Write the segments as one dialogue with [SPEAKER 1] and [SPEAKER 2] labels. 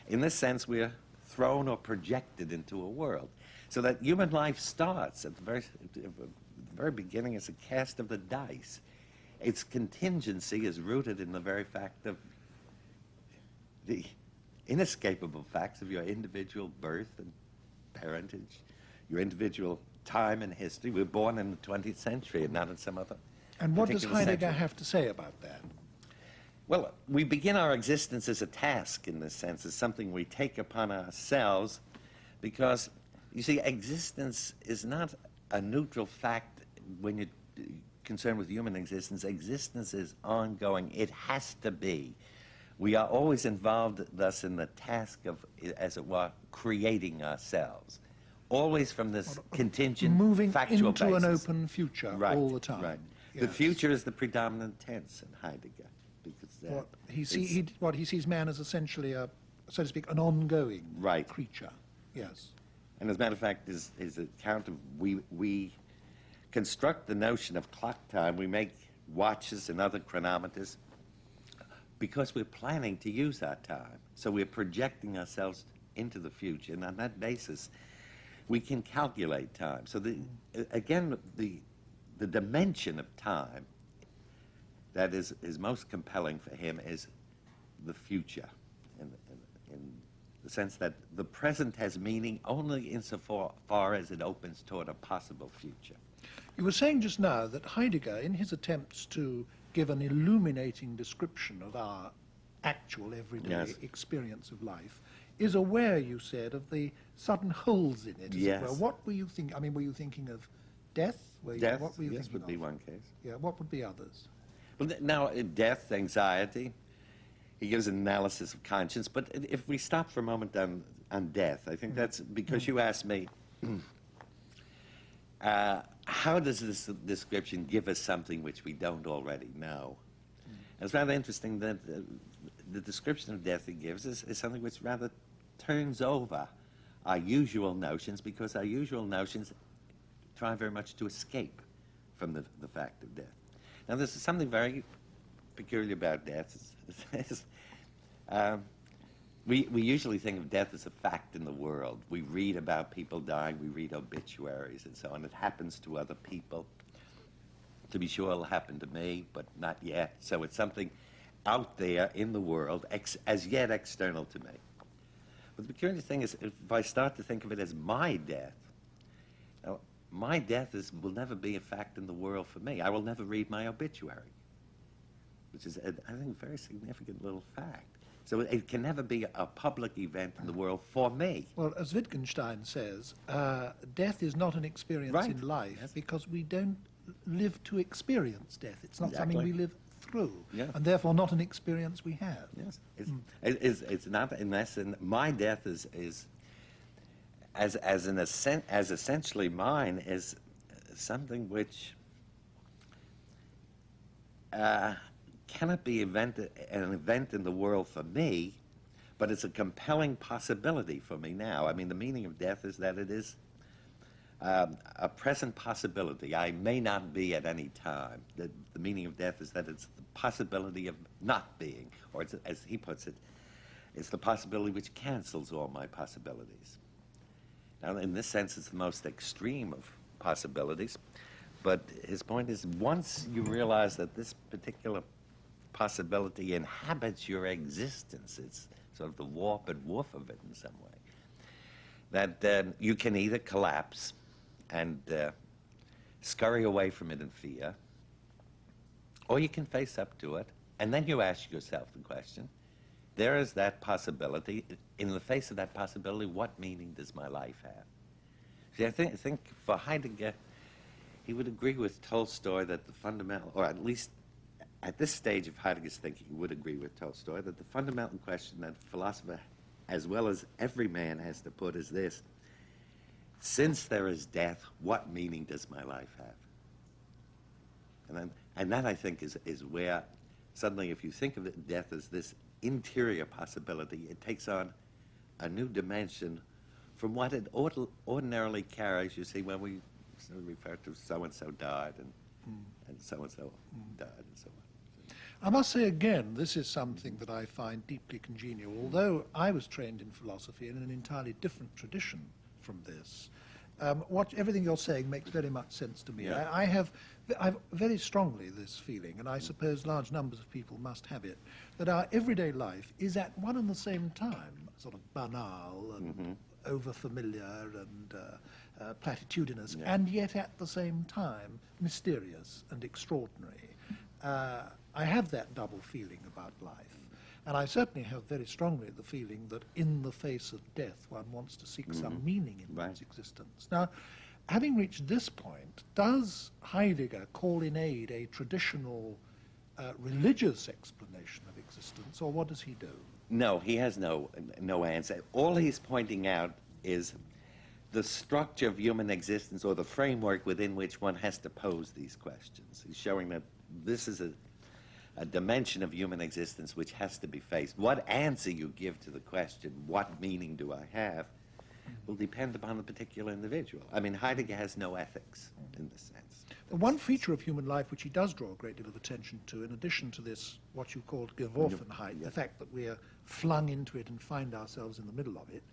[SPEAKER 1] In this sense, we are thrown or projected into a world. So that human life starts at the very beginning as a cast of the dice. Its contingency is rooted in the very fact of the inescapable facts of your individual birth and parentage, your individual time and history. We're born in the 20th century and not in some other.
[SPEAKER 2] And what does Heidegger have to say about that?
[SPEAKER 1] Well, we begin our existence as a task in this sense, as something we take upon ourselves, because, you see, existence is not a neutral fact when you're concerned with human existence. Existence is ongoing. It has to be. We are always involved, thus, in the task of, as it were, creating ourselves. Always from this contingent,
[SPEAKER 2] moving
[SPEAKER 1] factual
[SPEAKER 2] into
[SPEAKER 1] basis.
[SPEAKER 2] an open future all the time.
[SPEAKER 1] Right.
[SPEAKER 2] Yes.
[SPEAKER 1] The future is the predominant tense in Heidegger. Because
[SPEAKER 2] he sees man as essentially a, so to speak, an ongoing creature. Yes.
[SPEAKER 1] And as a matter of fact, his account of we construct the notion of clock time. We make watches and other chronometers because we're planning to use our time. So we're projecting ourselves into the future, and on that basis, we can calculate time. So again, the dimension of time that is most compelling for him is the future, in the sense that the present has meaning only insofar as it opens toward a possible future.
[SPEAKER 2] You were saying just now that Heidegger, in his attempts to give an illuminating description of our actual everyday experience of life, is aware, you said, of the sudden holes in it, as it were. What were you thinking? I mean, were you thinking of death?
[SPEAKER 1] Death,
[SPEAKER 2] what were you
[SPEAKER 1] yes, would be one case.
[SPEAKER 2] Yeah, what would be others?
[SPEAKER 1] Well, now, death, anxiety, he gives an analysis of conscience, but if we stop for a moment on death, I think that's because you asked me, how does this description give us something which we don't already know? It's rather interesting that the description of death he gives is something which rather turns over our usual notions, because our usual notions try very much to escape from the fact of death. Now, there's something very peculiar about death. We usually think of death as a fact in the world. We read about people dying, we read obituaries and so on. It happens to other people. To be sure, it'll happen to me, but not yet. So it's something out there in the world, as yet external to me. But the peculiar thing is, if I start to think of it as my death, now, my death will never be a fact in the world for me. I will never read my obituary, which is, I think, a very significant little fact. So it can never be a public event in the world for me.
[SPEAKER 2] Well, as Wittgenstein says, death is not an experience in life because we don't live to experience death. It's not something we live through, and therefore not an experience we have.
[SPEAKER 1] Yes, it's not, unless my death is as essentially mine is something which cannot be an event in the world for me, but it's a compelling possibility for me now. I mean, the meaning of death is that it is a present possibility. I may not be at any time. The meaning of death is that it's the possibility of not being, or it's, as he puts it, it's the possibility which cancels all my possibilities. Now, in this sense, it's the most extreme of possibilities, but his point is, once you realize that this particular possibility inhabits your existence, it's sort of the warp and woof of it in some way, that you can either collapse and scurry away from it in fear, or you can face up to it, and then you ask yourself the question, there is that possibility. In the face of that possibility, what meaning does my life have? See, I think for Heidegger, he would agree with Tolstoy that the fundamental, or at least at this stage of Heidegger's thinking, he would agree with Tolstoy that the fundamental question that a philosopher, as well as every man, has to put is this: since there is death, what meaning does my life have? And that, I think, is where suddenly, if you think of death as this interior possibility, it takes on a new dimension from what it ordinarily carries. You see, when we refer to so-and-so died and so-and-so died and so on.
[SPEAKER 2] I must say again, this is something that I find deeply congenial. Although I was trained in philosophy in an entirely different tradition from this, everything you're saying makes very much sense to me.
[SPEAKER 1] Yeah.
[SPEAKER 2] I've very strongly this feeling, and I suppose large numbers of people must have it, that our everyday life is at one and the same time sort of banal and over-familiar and platitudinous, and yet at the same time mysterious and extraordinary. I have that double feeling about life, and I certainly have very strongly the feeling that in the face of death one wants to seek some meaning in one's existence. Now, having reached this point, does Heidegger call in aid a traditional religious explanation of existence, or what does he do?
[SPEAKER 1] No, he has no answer. All he's pointing out is the structure of human existence, or the framework within which one has to pose these questions. He's showing that this is a dimension of human existence which has to be faced. What answer you give to the question, what meaning do I have, will depend upon the particular individual. I mean, Heidegger has no ethics in this sense.
[SPEAKER 2] The one feature of human life which he does draw a great deal of attention to, in addition to this, what you called Geworfenheit, the fact that we are flung into it and find ourselves in the middle of it,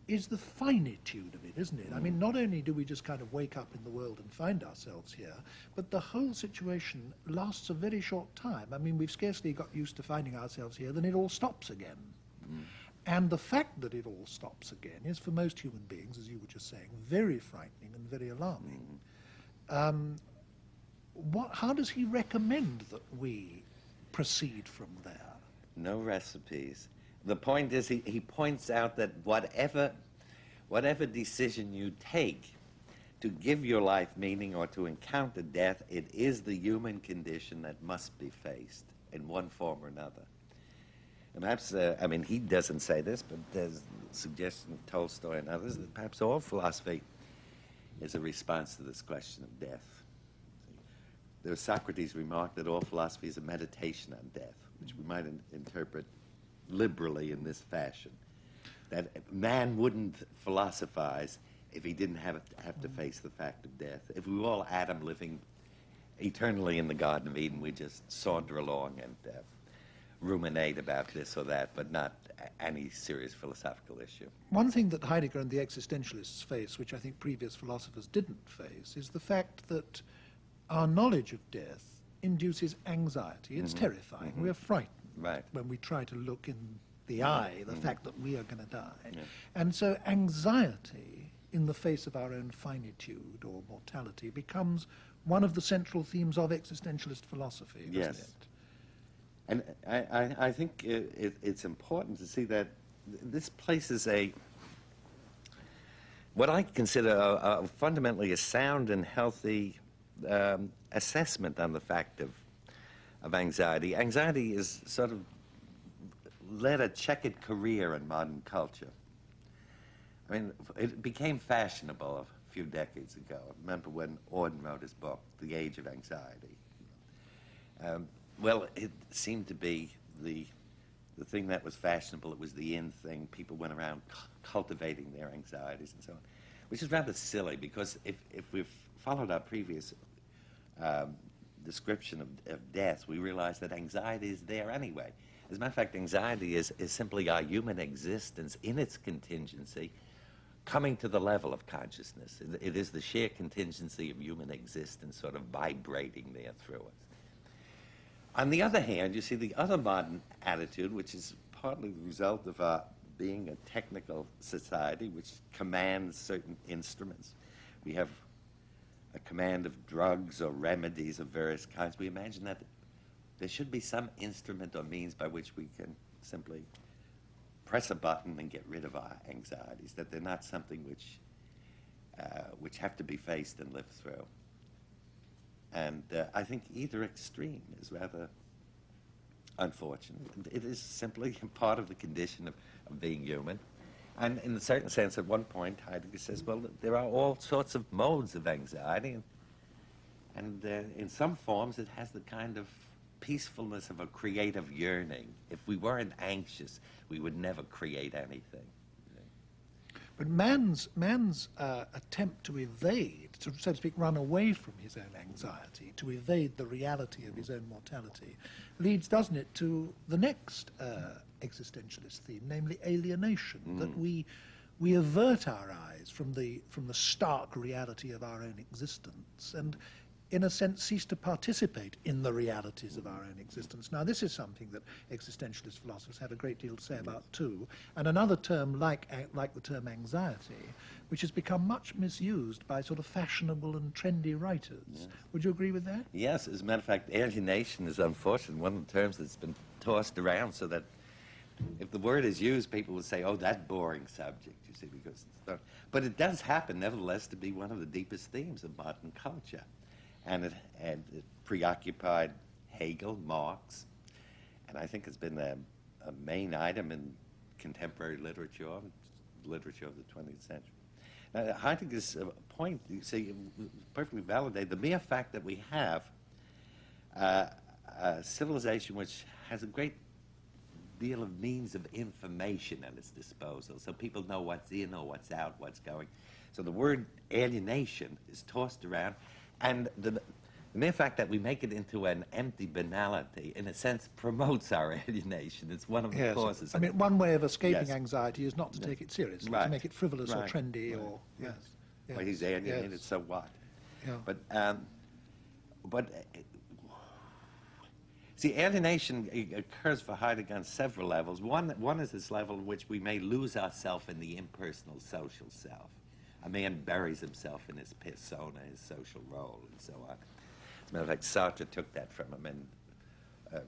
[SPEAKER 2] is the finitude of it, isn't it? I mean, not only do we just kind of wake up in the world and find ourselves here, but the whole situation lasts a very short time. I mean, we've scarcely got used to finding ourselves here, then it all stops again. And the fact that it all stops again is, for most human beings, as you were just saying, very frightening and very alarming. How does he recommend that we proceed from there?
[SPEAKER 1] No recipes. The point is, he points out that whatever decision you take to give your life meaning or to encounter death, it is the human condition that must be faced in one form or another. And perhaps, I mean, he doesn't say this, but there's a suggestion of Tolstoy and others that perhaps all philosophy is a response to this question of death. There was Socrates remarked that all philosophy is a meditation on death, which we might interpret liberally in this fashion, that man wouldn't philosophize if he didn't have to face the fact of death. If we were all Adam living eternally in the Garden of Eden, we just saunter along and ruminate about this or that, but not any serious philosophical issue.
[SPEAKER 2] One thing that Heidegger and the existentialists face, which I think previous philosophers didn't face, is the fact that our knowledge of death induces anxiety. It's terrifying. We're frightened when we try to look in the eye the fact that we are going to die. And so anxiety in the face of our own finitude or mortality becomes one of the central themes of existentialist philosophy, doesn't it?
[SPEAKER 1] And I think it's important to see that this places what I consider fundamentally a sound and healthy assessment on the fact of anxiety. Anxiety is sort of led a checkered career in modern culture. I mean, it became fashionable a few decades ago. I remember when Auden wrote his book, The Age of Anxiety. Well, it seemed to be the thing that was fashionable. It was the in thing. People went around cultivating their anxieties and so on, which is rather silly, because if we've followed our previous description of death, we realize that anxiety is there anyway. As a matter of fact, anxiety is simply our human existence in its contingency coming to the level of consciousness. It is the sheer contingency of human existence sort of vibrating there through us. On the other hand, you see the other modern attitude, which is partly the result of our being a technical society which commands certain instruments. We have a command of drugs or remedies of various kinds. We imagine that there should be some instrument or means by which we can simply press a button and get rid of our anxieties, that they're not something which have to be faced and lived through. And I think either extreme is rather unfortunate. It is simply part of the condition of being human. And in a certain sense, at one point, Heidegger says, well, there are all sorts of modes of anxiety, and in some forms it has the kind of peacefulness of a creative yearning. If we weren't anxious, we would never create anything.
[SPEAKER 2] But man's attempt to evade, to, so to speak, run away from his own anxiety, to evade the reality of his own mortality, leads, doesn't it, to the next existentialist theme, namely alienation, that we avert our eyes from the stark reality of our own existence and, in a sense, cease to participate in the realities of our own existence. Now, this is something that existentialist philosophers have a great deal to say about too, and another term like the term anxiety, which has become much misused by sort of fashionable and trendy writers. Yes. Would you agree with that?
[SPEAKER 1] Yes, as a matter of fact, alienation is unfortunately one of the terms that's been tossed around so that if the word is used, people will say, oh, that boring subject, you see, because it's not. But it does happen, nevertheless, to be one of the deepest themes of modern culture. And it preoccupied Hegel, Marx, and I think it's been a main item in contemporary literature of the 20th century. Now, Heidegger's point, you see, perfectly validated. The mere fact that we have a civilization which has a great deal of means of information at its disposal, so people know what's in or what's out, what's going. So the word alienation is tossed around. And the mere fact that we make it into an empty banality, in a sense, promotes our alienation. It's one of the causes.
[SPEAKER 2] I mean, one way of escaping anxiety is not to take it seriously, to make it frivolous or trendy or... Yes.
[SPEAKER 1] Well, he's alienated, so what?
[SPEAKER 2] Yeah.
[SPEAKER 1] But see, alienation occurs for Heidegger on several levels. One is this level in which we may lose ourselves in the impersonal social self. A man buries himself in his persona, his social role, and so on. As a matter of fact, Sartre took that from him and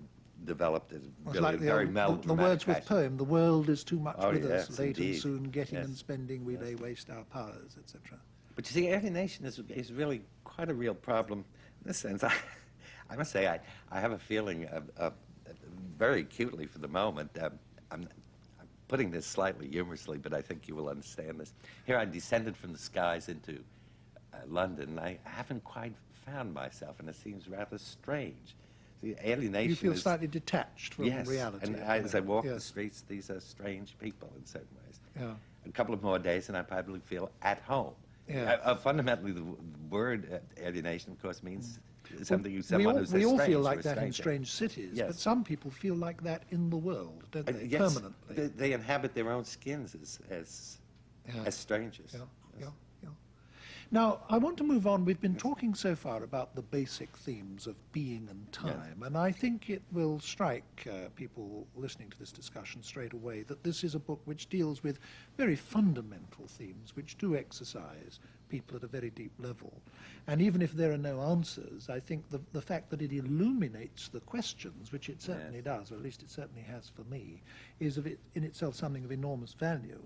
[SPEAKER 1] developed it really
[SPEAKER 2] like
[SPEAKER 1] very melodramatic.
[SPEAKER 2] The Wordsworth poem, "The world is too much with us,
[SPEAKER 1] yes,
[SPEAKER 2] late
[SPEAKER 1] indeed.
[SPEAKER 2] and soon, getting and spending, we lay waste our powers," etc.
[SPEAKER 1] But you see, alienation is really quite a real problem. In this sense, I must say, I have a feeling of very acutely for the moment. I'm putting this slightly humorously, but I think you will understand this. Here I descended from the skies into London, and I haven't quite found myself, and it seems rather strange. See, alienation
[SPEAKER 2] You feel slightly detached from reality.
[SPEAKER 1] And as I walk the streets, these are strange people in certain ways.
[SPEAKER 2] Yeah.
[SPEAKER 1] A couple of more days, and I probably feel at home.
[SPEAKER 2] Yeah.
[SPEAKER 1] Fundamentally, the word alienation, of course, means something
[SPEAKER 2] we all feel like that in strange cities, but some people feel like that in the world, don't they?
[SPEAKER 1] Yes,
[SPEAKER 2] permanently.
[SPEAKER 1] they inhabit their own skins as strangers.
[SPEAKER 2] Now, I want to move on. We've been talking so far about the basic themes of being and time, and I think it will strike people listening to this discussion straight away that this is a book which deals with very fundamental themes which do exercise people at a very deep level. And even if there are no answers, I think the fact that it illuminates the questions, which it certainly does, or at least it certainly has for me, is in itself something of enormous value.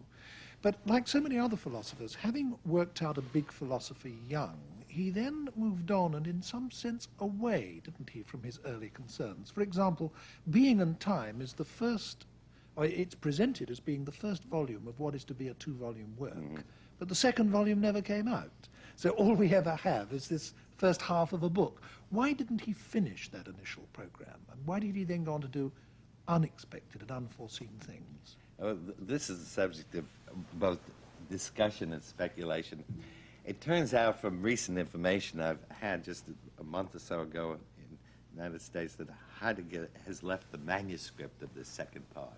[SPEAKER 2] But like so many other philosophers, having worked out a big philosophy young, he then moved on and in some sense away, didn't he, from his early concerns. For example, Being and Time is the first, or it's presented as being the first volume of what is to be a 2-volume work, but the second volume never came out. So all we ever have is this first half of a book. Why didn't he finish that initial program? And why did he then go on to do unexpected and unforeseen things?
[SPEAKER 1] This is the subject of both discussion and speculation. It turns out from recent information I've had just a month or so ago in the United States that Heidegger has left the manuscript of the second part,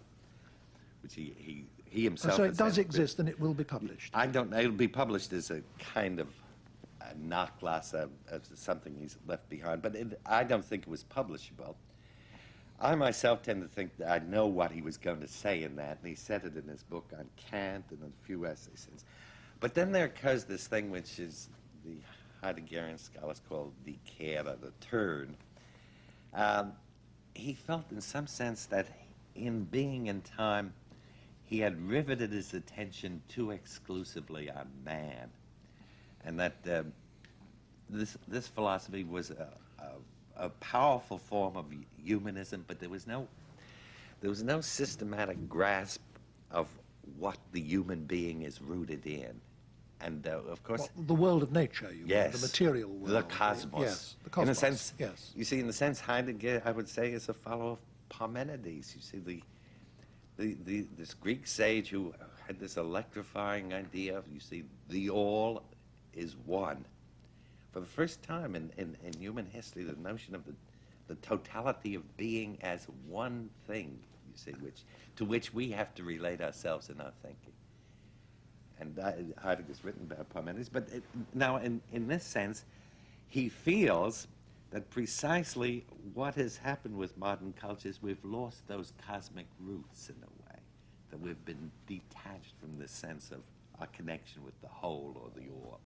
[SPEAKER 1] which he himself...
[SPEAKER 2] So it does exist and it will be published?
[SPEAKER 1] I don't know. It'll be published as a kind of a nachlass of something he's left behind, but I don't think it was publishable. I myself tend to think that I know what he was going to say in that, and he said it in his book on Kant and a few essays since. But then there occurs this thing which is the Heideggerian scholars call the Kehre, the turn. He felt in some sense that in Being and Time, he had riveted his attention too exclusively on man, and that this philosophy was a powerful form of humanism, but there was no systematic grasp of what the human being is rooted in. And of course,
[SPEAKER 2] the world of nature, you mean, the material world,
[SPEAKER 1] the cosmos.
[SPEAKER 2] Yes, the cosmos.
[SPEAKER 1] In a sense,
[SPEAKER 2] yes.
[SPEAKER 1] You see, in a sense, Heidegger, I would say, is a follower of Parmenides. You see, this Greek sage who had this electrifying idea of, you see, the all is one. For the first time in human history, the notion of the totality of being as one thing, you see, to which we have to relate ourselves in our thinking. And Heidegger's written about Parmenides, but now in this sense, he feels that precisely what has happened with modern culture is we've lost those cosmic roots in a way, that we've been detached from the sense of our connection with the whole or the all.